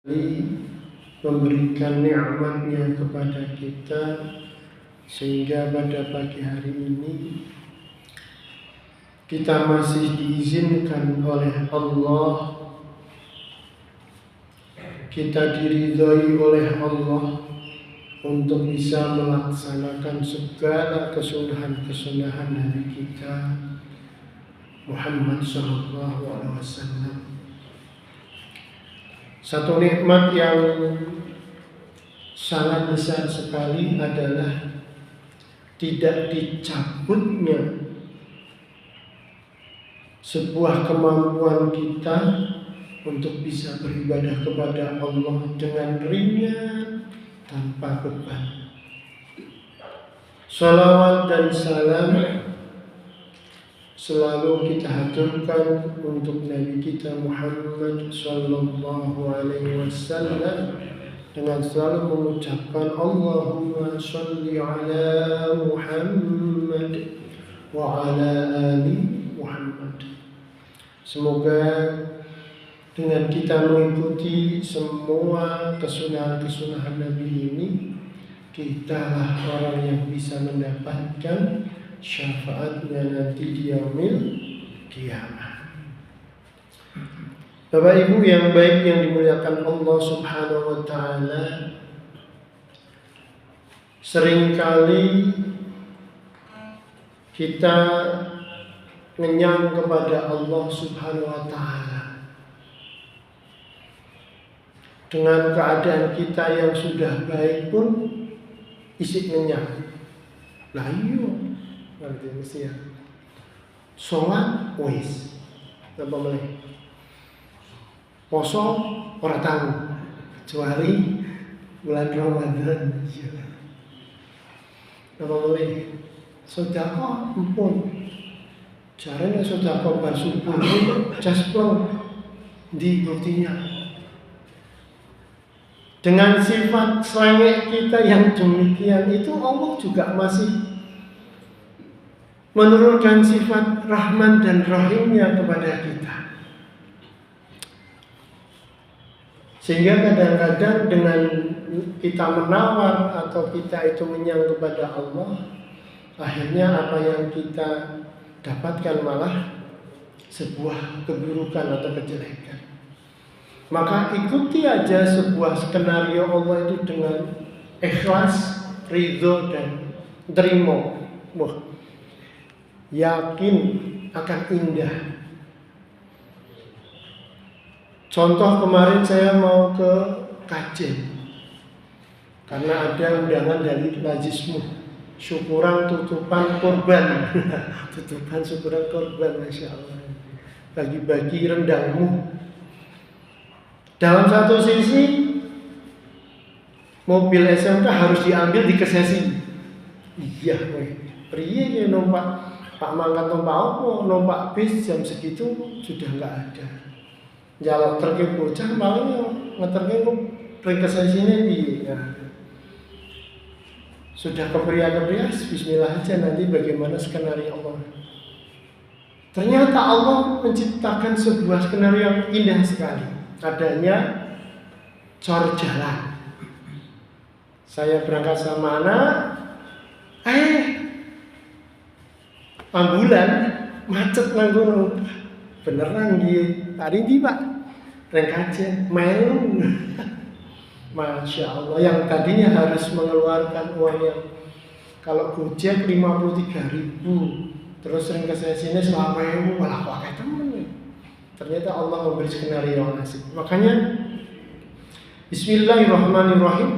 memberikan nikmat-Nya kepada kita sehingga pada pagi hari ini kita masih diizinkan oleh Allah, kita diridhoi oleh Allah untuk bisa melaksanakan segala kesunahan-kesunahan Nabi kita Muhammad sallallahu alaihi wasallam. Satu nikmat yang sangat besar sekali adalah tidak dicabutnya sebuah kemampuan kita untuk bisa beribadah kepada Allah dengan ringan tanpa beban. Salawat dan salam selalu kita haturkan untuk Nabi kita Muhammad sallallahu alaihi wasallam dengan selalu mengucapkan Allahumma shalli ala Muhammad wa ala ali Muhammad. Semoga dengan kita mengikuti semua kesunahan-kesunahan Nabi ini, kitalah orang yang bisa mendapatkan syafaatnya nanti di yaumil kiamah. Bapak Ibu yang baik yang dimuliakan Allah Subhanahu wa taala, seringkali kita ngenyang kepada Allah Subhanahu wa taala dengan keadaan kita yang sudah baik pun isi ngenyang. Lah iya, ngerti mesti ya. Sholat wis, apa boleh? Poso ora tahu, kecuali bulan Ramadan. Apa boleh? Sedekah pun. Caranya sedekah bar subuh jasplong di buktinya. Dengan sifat selengek kita yang demikian itu, Allah juga masih menurunkan sifat Rahman dan Rahimnya kepada kita. Sehingga kadang-kadang dengan kita menawar atau kita itu menyang kepada Allah, akhirnya apa yang kita dapatkan malah sebuah keburukan atau kejelekan. Maka ikuti aja sebuah skenario Allah itu dengan ikhlas, ridho dan terima. Wah, yakin akan indah. Contoh kemarin saya mau ke Kajen karena ada undangan dari Lazismu, syukuran tutupan korban. Tutupan syukuran korban, Masya Allah. Bagi-bagi rendangmu. Dalam satu sisi mobil SMK harus diambil di kesesi. Iya, priye ya numpak Pak mangkat numpak apa, numpak bis jam segitu sudah enggak ada. Jaluk terke bocah paling ngeterke kok ring kesesine piye ya. Sudah kepriya-kepriya, bismillah aja nanti bagaimana skenario Allah. Ternyata Allah menciptakan sebuah skenario yang indah sekali. Adanya cor jalan. Saya berangkat sama anak, ambulan macet nanggono. Beneran di tadi di Pak, rengkajen melu. Masya Allah, yang tadinya harus mengeluarkan uang yang kalau Gojek 53.000, terus rengkasnya sini selama yang malah pakai temen. Ternyata Allah memberi skenario yang asik. Makanya Bismillahirrahmanirrahim.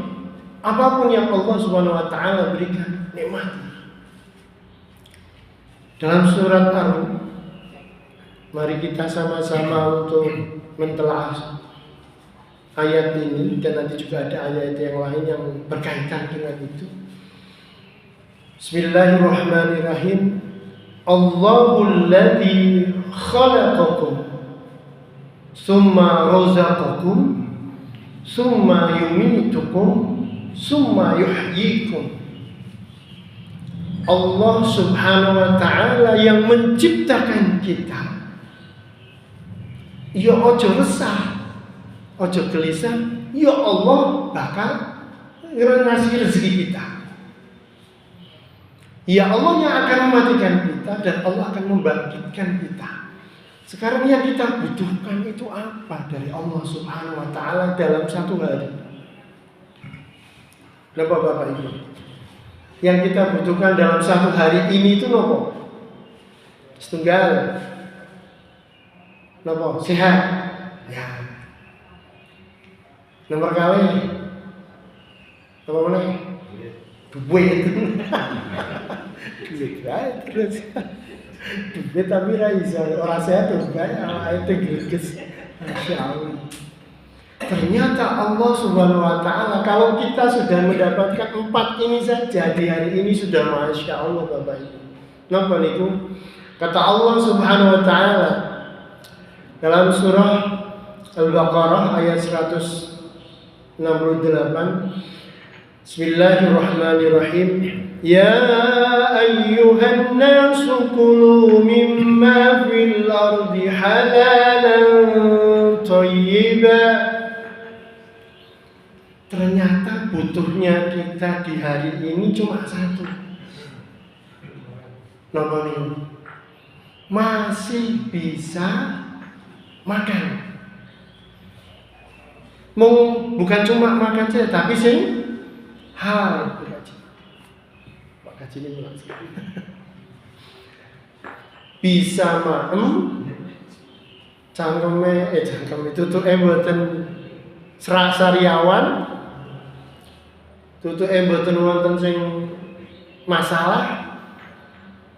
Apapun yang Allah Subhanahu wa taala berikan, nikmati. Dalam surat Ar-Rum, mari kita sama-sama untuk mentelaah ayat ini, dan nanti juga ada ayat yang lain yang berkaitan dengan itu. Bismillahirrahmanirrahim. Allahul ladzi khalaqakum summa razaqakum summa yumitukum summa yuhyikum. Allah Subhanahu wa taala yang menciptakan kita. Ya ojo resah. ojo gelisah, ya Allah bakal ngasih rezeki kita. Ya Allah yang akan mematikan kita dan Allah akan membangkitkan kita. Sekarang yang kita butuhkan itu apa dari Allah Subhanahu wa taala dalam satu hari? Napa Bapak Ibu? Yang kita butuhkan dalam satu hari ini itu nopo? Setunggal. Nopo? Sehat. Ya. Nomor kali. Apa mana? Duit. Duit terus. Duit tapi raisa orang sehat tuh banyak itu greges. Masya Allah. Ternyata Allah Subhanahu wa taala kalau kita sudah mendapatkan 4 ini saja di hari ini sudah Masya Allah Bapak Ibu. Napa niku? Kata Allah Subhanahu wa taala dalam surah Al-Baqarah ayat 168, Bismillahirrahmanirrahim. Ya ayyuhan nasu kulu mimma fil ardi halalan thayyiban. Ternyata butuhnya kita di hari ini cuma satu. Nomor ini masih bisa makan. Bukan cuma makan saja, tapi sing halal. Pak Kaji ini bisa cangkeme itu tuh mboten sariawan, tutuke mboten wonten sing masalah.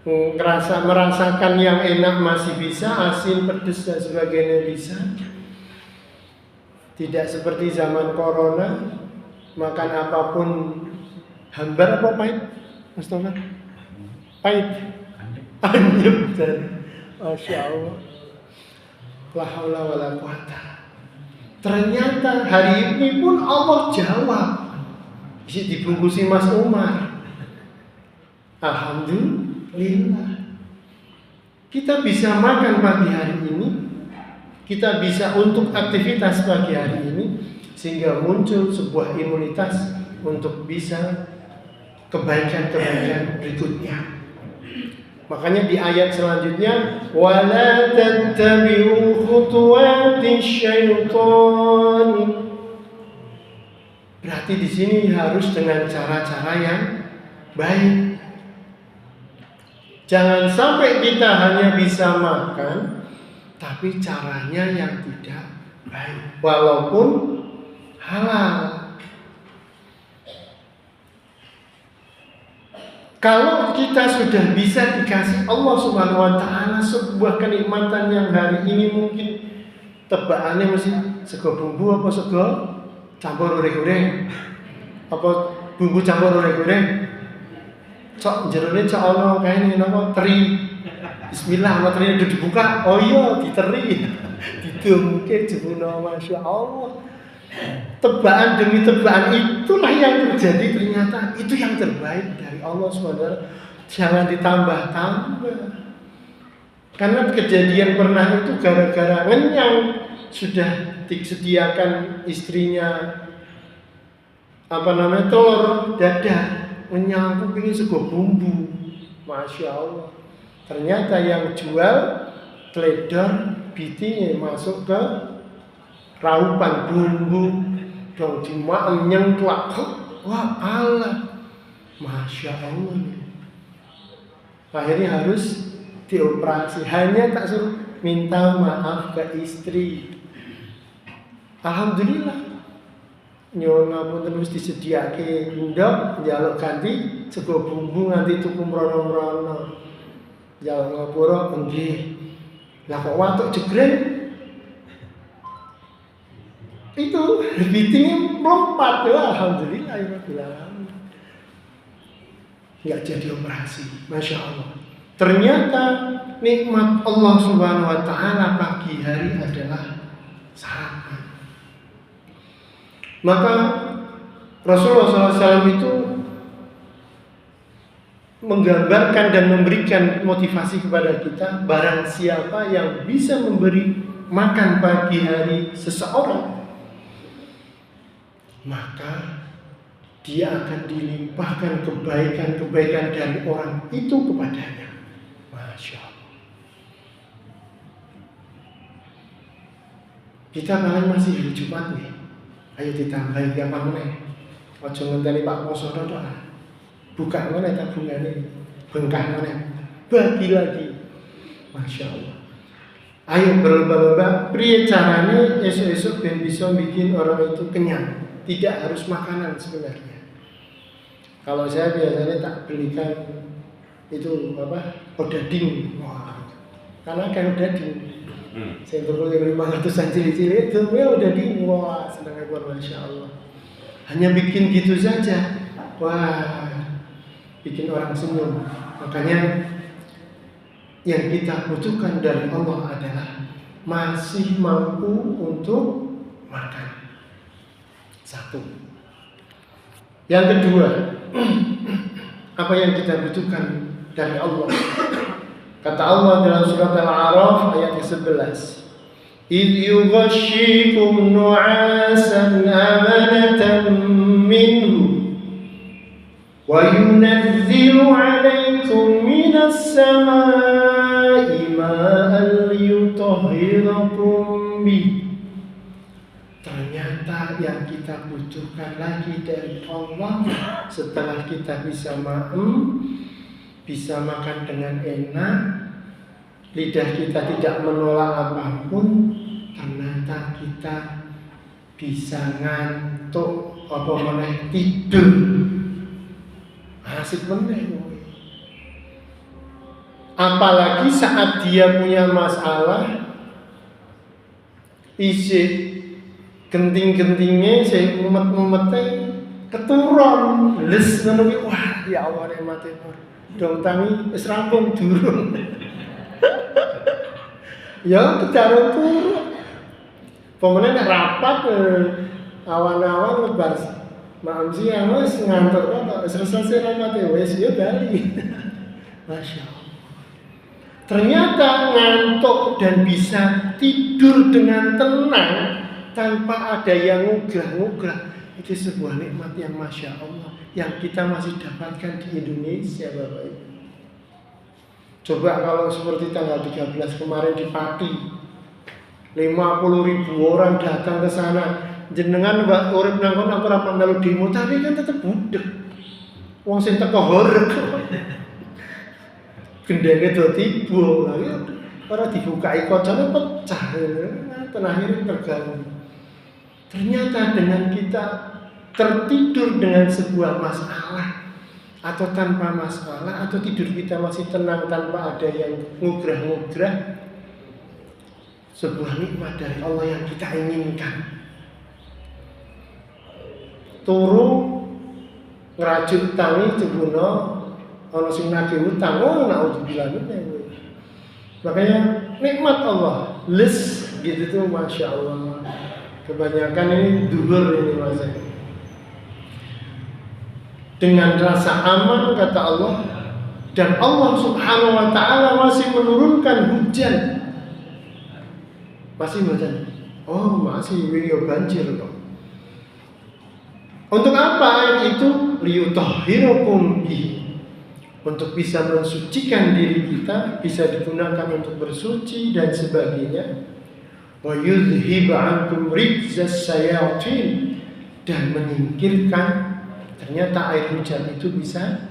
Merasakan yang enak masih bisa, asin, pedes dan sebagainya bisa. Tidak seperti zaman corona, makan apapun hambar apa pahit? Mustafa? Pahit. Anyep dan Masya Allah. La haula wala quwata. Ternyata hari ini pun Allah jawab. Bisa dibungkusi Mas Umar. Alhamdulillah. Kita bisa makan pagi hari ini. Kita bisa untuk aktivitas pagi hari ini. Sehingga muncul sebuah imunitas untuk bisa kebaikan-kebaikan berikutnya. Makanya di ayat selanjutnya wala tattabi'u khutuwatis syaitan. Berarti di sini harus dengan cara-cara yang baik. Jangan sampai kita hanya bisa makan tapi caranya yang tidak baik walaupun halal. Kalau kita sudah bisa dikasih Allah Subhanahu wa taala sebuah kenikmatan yang hari ini mungkin tebakannya mesti sego bumbu apa sego campur goreng-goreng. Apa bumbu campur goreng-goreng. Cok jerone cok ono kae napa teri. Bismillah ana teri dibuka. Oh iya diteri. Didumke jebuna Masya Allah. Tebaan demi tebaan itulah yang terjadi, ternyata itu yang terbaik dari Allah SWT. Jangan ditambah-tambah. Karena kejadian pernah itu gara-gara ngenyang sudah disediakan istrinya telur dadar, ngenyang aku pengen sego bumbu. Masya Allah. Ternyata yang jual teledor bitingnya masuk ke raupan bumbu dong dimakan nyengklak. Wah Allah, Masya Allah. Akhirnya harus dioperasi. Hanya tak suruh minta maaf ke istri. Alhamdulillah. Nyuwun ngapunten terus disediake ndok njaluk ganti sego bumbu nganti tuku mrono-mrono. Njaluk ngapura nggih. Lah kok watuk jegreng itu bitingnya melompat ya, alhamdulillah ya Rabbil alamin. Nggak jadi operasi, Masya Allah. Ternyata nikmat Allah Subhanahu wa taala pagi hari adalah sarapan. Maka Rasulullah SAW itu menggambarkan dan memberikan motivasi kepada kita, barang siapa yang bisa memberi makan pagi hari seseorang, maka dia akan dilimpahkan kebaikan-kebaikan dari orang itu kepadanya. Masya Allah. Kita paling masih hari Jumat nih. Ayo ditambahi yang mana? Ojo ngenteni Pak Poso doa. Buka mana tabungannya? Bengkah mana? Bagi lagi. Masya Allah. Ayo berlomba-lomba. Priye caranya esok-esok ben bisa bikin orang itu kenyang. Tidak harus makanan sebenarnya. Kalau saya biasanya tak belikan itu odading. Wah, karena kan odading. Saya turun yang 500-an cilik-cilik itu, odading. Wah, senang aku, Masya Allah. Hanya bikin gitu saja. Wah, bikin orang senyum. Makanya yang kita butuhkan dari Allah adalah masih mampu untuk makan. Satu. Yang kedua, apa yang kita butuhkan dari Allah? Kata Allah dalam surat Al-A'raf ayat ke-11, "Idh yughashshikum nu'asan amanatan minhu wa yunazzilu 'alaykum minas samaa'i ma'an liyutahhirakum bih." Ternyata yang kita butuhkan lagi dari Allah setelah kita bisa bisa makan dengan enak, lidah kita tidak menolak apapun, ternyata kita bisa ngantuk tidur. Asik bener. Apalagi saat dia punya masalah, isi genting-gentingnya saya mumet-mumetnya keturun les ngono. Wah, ya Allah nikmate dong tangi wis rampung durung. Ya bicara turun. Pemene nek rapat awan-awan lebar. Maam siang wis ngantuk kok wis selesai rapate wis ya bali. Masya Allah. Ternyata ngantuk dan bisa tidur dengan tenang tanpa ada yang ngugrah-ngugrah, itu sebuah nikmat yang Masya Allah yang kita masih dapatkan di Indonesia, Bapak Ibu. Coba kalau seperti tanggal 13 kemarin di Pati, 50.000 orang datang ke sana. Jenengan Mbak urip nang kono ora pandhalu demo, tapi kan tetep budek. Wong sing teko horeg. Gendenge do tiba, ora dibukai kocone pecah. Akhirnya terganggu. Ternyata dengan kita tertidur dengan sebuah masalah atau tanpa masalah, atau tidur kita masih tenang tanpa ada yang ngugrah-ngugrah, sebuah nikmat dari Allah yang kita inginkan. Turu ngerajut tangi cebuno ana sing nagih utang, naudzubillah. Makanya nikmat Allah les gitu tuh, Masya Allah. Kebanyakan ini duhur ini Mas. Dengan rasa aman kata Allah, dan Allah Subhanahu wa taala masih menurunkan hujan. Masih hujan. Oh, masih wingi banjir kok. Untuk apa air itu? Liyutahhirakum bihi. Untuk bisa mensucikan diri kita, bisa digunakan untuk bersuci dan sebagainya. Wa yudhhib 'ankum rijzas sayatin, dan menyingkirkan, ternyata air hujan itu bisa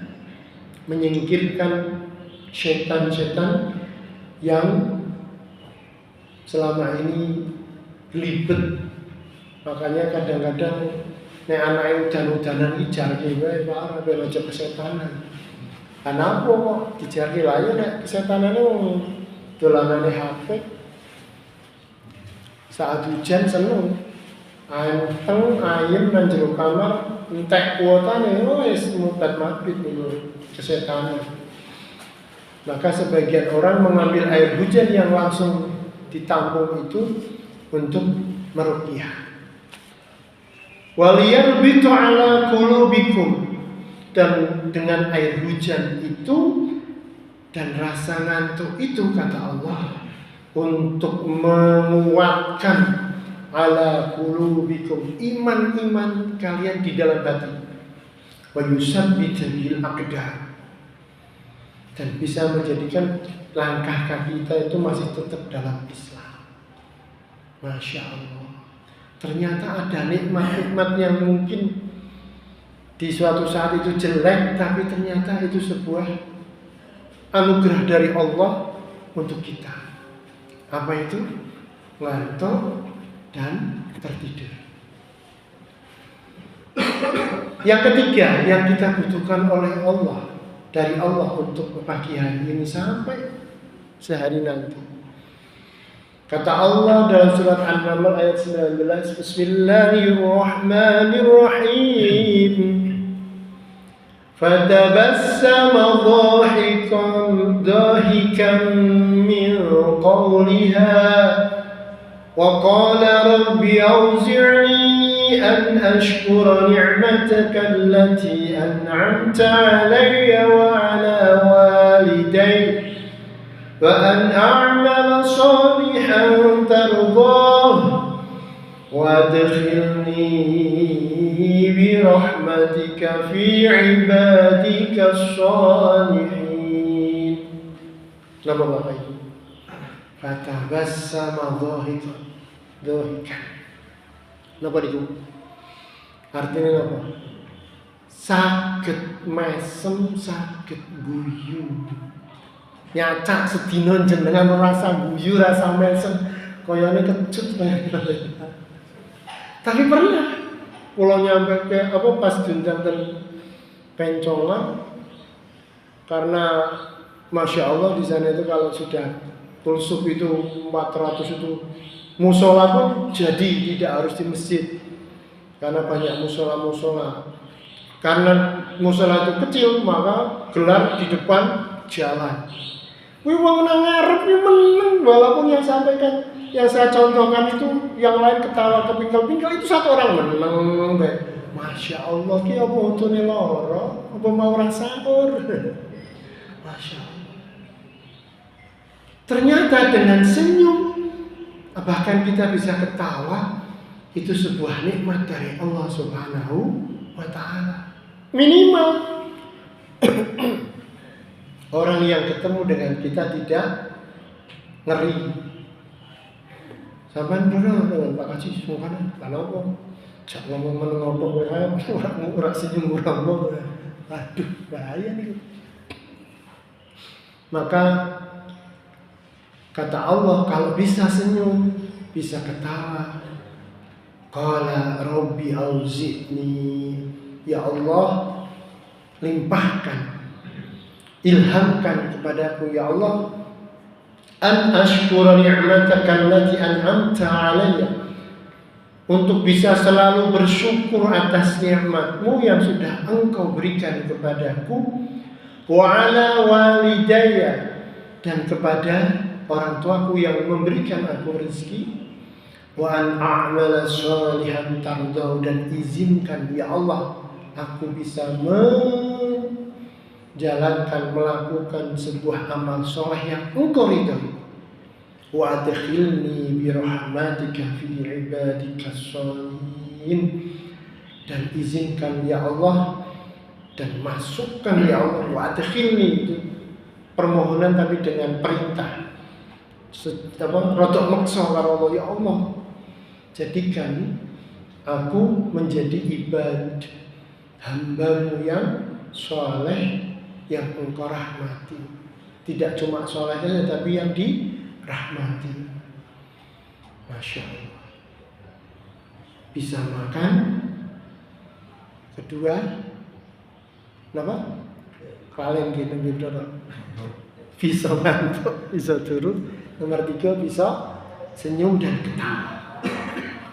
menyingkirkan setan-setan yang selama ini ribet. Makanya kadang-kadang nek anake udan-udanan iki jarke wae parah ben aja kesetanan. Kenapa kok dijarke layu nek kesetanane wong dolanane HP. Saat hujan seneng, anteng ayem nang jero kamar, entek kuotane wis mutat mabit niku kesetane. Maka sebagian orang mengambil air hujan yang langsung ditampung itu untuk meruqyah. Waliyarbitu ala qulubikum, dan dengan air hujan itu dan rasa ngantuk itu kata Allah, untuk menguatkan ala qulubikum, iman kalian di dalam hati, wa yusabbitu bil aqdam, dan bisa menjadikan langkah kaki kita itu masih tetap dalam Islam. Masya Allah, ternyata ada nikmat-nikmat yang mungkin di suatu saat itu jelek, tapi ternyata itu sebuah anugerah dari Allah untuk kita. Apa itu? Ngantuk dan tertidur. Yang ketiga yang kita butuhkan oleh Allah, dari Allah untuk pagi hari ini sampai sehari nanti. Kata Allah dalam surat An-Naml ayat 19, Bismillahirrahmanirrahim. Fatabassama dhahikan min qawliha wa qala rabbi awzi'ni an ashkura ni'mataka allati an'amta 'alayya wa 'ala walidayya wa an a'mala salihan tardah wa adkhilni bi rahmatika fi ibadika shalihin. Nama Bapak Ibu, fatabassama dhahikan. Napa niku? Artinya apa? Saged mesem, saged guyu. Nyacak sedina jenengan rasa guyu, rasa mesem, koyone kecut. Tapi pernah kula nyampe ke pas diundang ten Pencolon, karena Masya Allah di sana itu kalau sudah pulsub itu 400 itu musola pun jadi tidak harus di masjid, karena banyak musola. Karena musola itu kecil, maka gelar di depan jalan. Wih, wong nang ngarep iki meneng, walaupun yang sampaikan, yang saya contohkan itu yang lain ketawa kepingkel-pingkel, itu satu orang meneng bae. Masya Allah, ki apa untune loro, apa mau ora sahur. Masya Allah. Ternyata dengan senyum, bahkan kita bisa ketawa, itu sebuah nikmat dari Allah Subhanahu wa Ta'ala. Minimal orang yang ketemu dengan kita tidak ngeri. Sampai dulu dengan Pak Haji Subhanahu kenapa? Jak ngomong menengok wae ora senyum ora ngomong. Aduh, bahaya nih. Maka kata Allah, kalau bisa senyum, bisa ketawa. Qala rabbi auzi'ni, ya Allah, limpahkan, ilhamkan kepadaku ya Allah, an ashkura ni'mataka allati an'amta 'alayya, untuk bisa selalu bersyukur atas nikmat-Mu yang sudah Engkau berikan kepadaku, wa 'ala walidayya, dan kepada orang tuaku yang memberikan aku rezeki, wa an a'mala shalihan tardau, dan izinkan ya Allah aku bisa menjalankan, melakukan sebuah amal soleh yang Engkau ridhai, wa adkhilni bi rahmatika fi ibadika shalihin, dan izinkan ya Allah, dan masukkan ya Allah, wa adkhilni, itu permohonan tapi dengan perintah, rodok maksa karo Allah, ya Allah, jadikan aku menjadi ibad hamba-Mu yang soleh, yang Engkau rahmati. Tidak cuma soleh saja, tapi yang dirahmati. Masya Allah. Bisa makan. Kedua, kenapa? Kalian gitu gitu. Bisa ngantuk, bisa turun. Nomor 3, bisa senyum dan ketawa.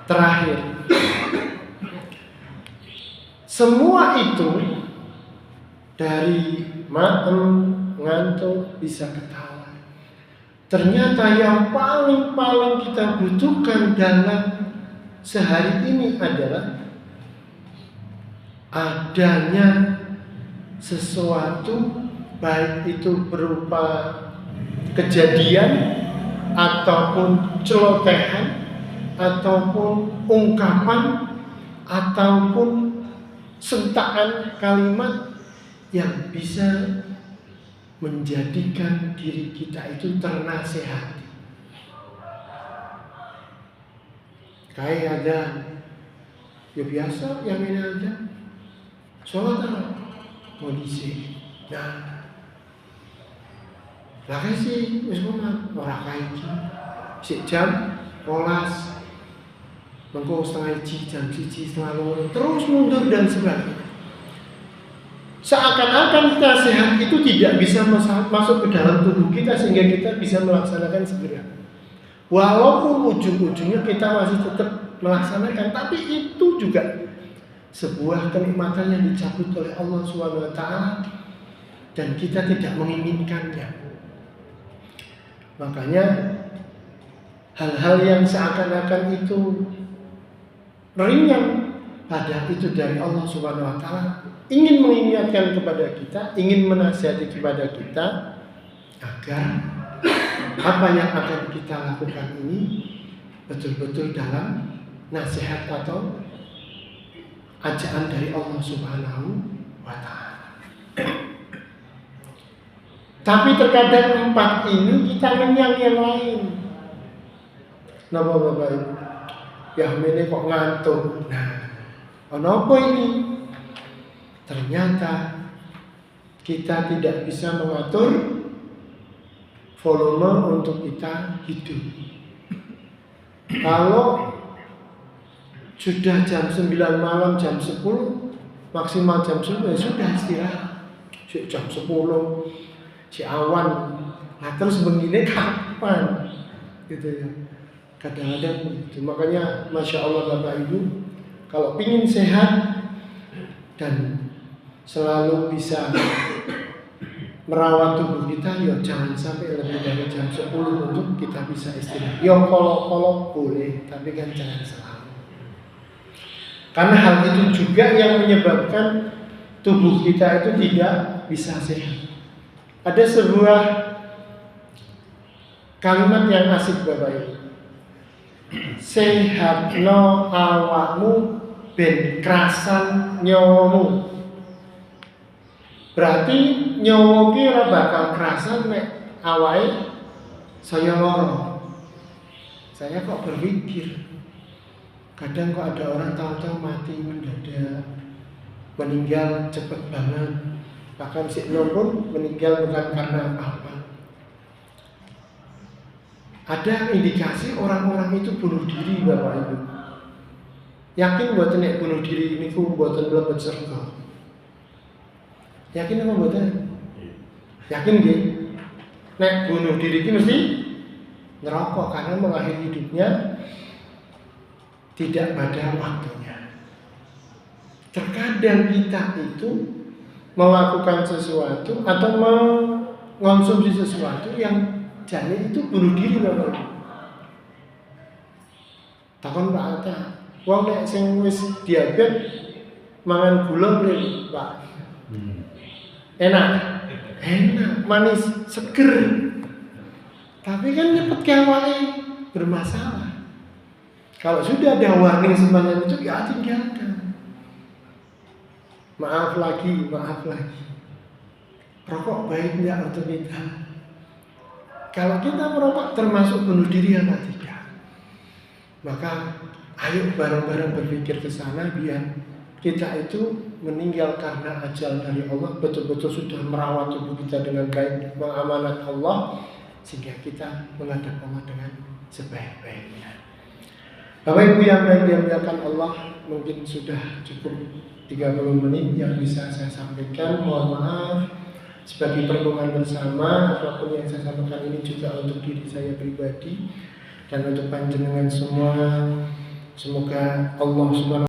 Terakhir, semua itu dari maem, ngantuk, bisa ketawa. Ternyata yang paling kita butuhkan dalam sehari ini adalah adanya sesuatu, baik itu berupa kejadian ataupun celotehan ataupun ungkapan ataupun sentakan kalimat yang bisa menjadikan diri kita itu ternasehati. Kayak ada ya biasa yang ini aja sholat mau disini. Nah, lagi sih wis ora kae si jam rolas mengko setengah jam 1:30 terus mundur dan sebagainya. Seakan-akan nasihat itu tidak bisa masuk ke dalam tubuh kita sehingga kita bisa melaksanakan segera. Walaupun ujung-ujungnya kita masih tetap melaksanakan, tapi itu juga sebuah kenikmatan yang dicabut oleh Allah SWT dan kita tidak menginginkannya. Makanya hal-hal yang seakan-akan itu ringan, padahal itu dari Allah SWT ingin mengingatkan kepada kita, ingin menasihati kepada kita agar apa yang akan kita lakukan ini betul-betul dalam nasihat atau ajakan dari Allah Subhanahu wa Ta'ala. Tapi terkadang 4 ini kita ngenyang yang lain. Napa Bapak Ibu? Ya ini kok ngantuk. Nah, kenapa ini? Ternyata kita tidak bisa mengatur volume untuk kita hidup. Kalau sudah jam 9 malam, jam 10, maksimal jam 10 ya sudah istirahat. Jam 10 si awan. Nah terus begini kapan? Gitu ya. Kadang-kadang begitu. Makanya Masya Allah Bapak Ibu, kalau ingin sehat dan selalu bisa merawat tubuh kita, ya jangan sampai lebih dari jam 10 untuk kita bisa istirahat. Ya kalau boleh, tapi kan jangan selalu. Karena hal itu juga yang menyebabkan tubuh kita itu tidak bisa sehat. Ada sebuah kalimat yang asik Bapak Ibu. Sehatno awakmu ben krasan nyawamu. Berarti nyawa ki ora bakal krasan nek awake saya loro. Saya kok berpikir kadang kok ada orang tahu-tahu mati mendadak, meninggal cepat banget. Bahkan si pun meninggal bukan karena apa-apa. Ada indikasi orang-orang itu bunuh diri Bapak Ibu. Yakin buatan nek bunuh diri ini ku buatan mlebet surga. Yakin apa buatan? Yakin nggih? Nek bunuh diri ini mesti neraka karena mengakhiri hidupnya tidak pada waktunya. Terkadang kita itu melakukan sesuatu atau mengonsumsi sesuatu yang jadi itu bunuh diri Bapak. Takon Pak Ata, wong nek sing wis diabetes mangan gula mrene, Pak. Enak, manis, seger. Tapi kan nyepet ke awake bermasalah. Kalau sudah ada warning semacam itu ya tinggalkan. Maaf lagi. Rokok baik enggak untuk kita? Kalau kita merokok termasuk bunuh diri atau tidak? Maka ayo bareng-bareng berpikir ke sana biar kita itu meninggal karena ajal dari Allah, betul-betul sudah merawat tubuh kita dengan baik, mengamanat Allah, sehingga kita menghadap Allah dengan sebaik-baiknya. Bapak Ibu yang baik dimuliakan Allah, mungkin sudah cukup 30 menit yang bisa saya sampaikan. Mohon maaf sebagai perenungan bersama, apapun yang saya sampaikan ini juga untuk diri saya pribadi dan untuk panjenengan semua. Semoga Allah Subhanahu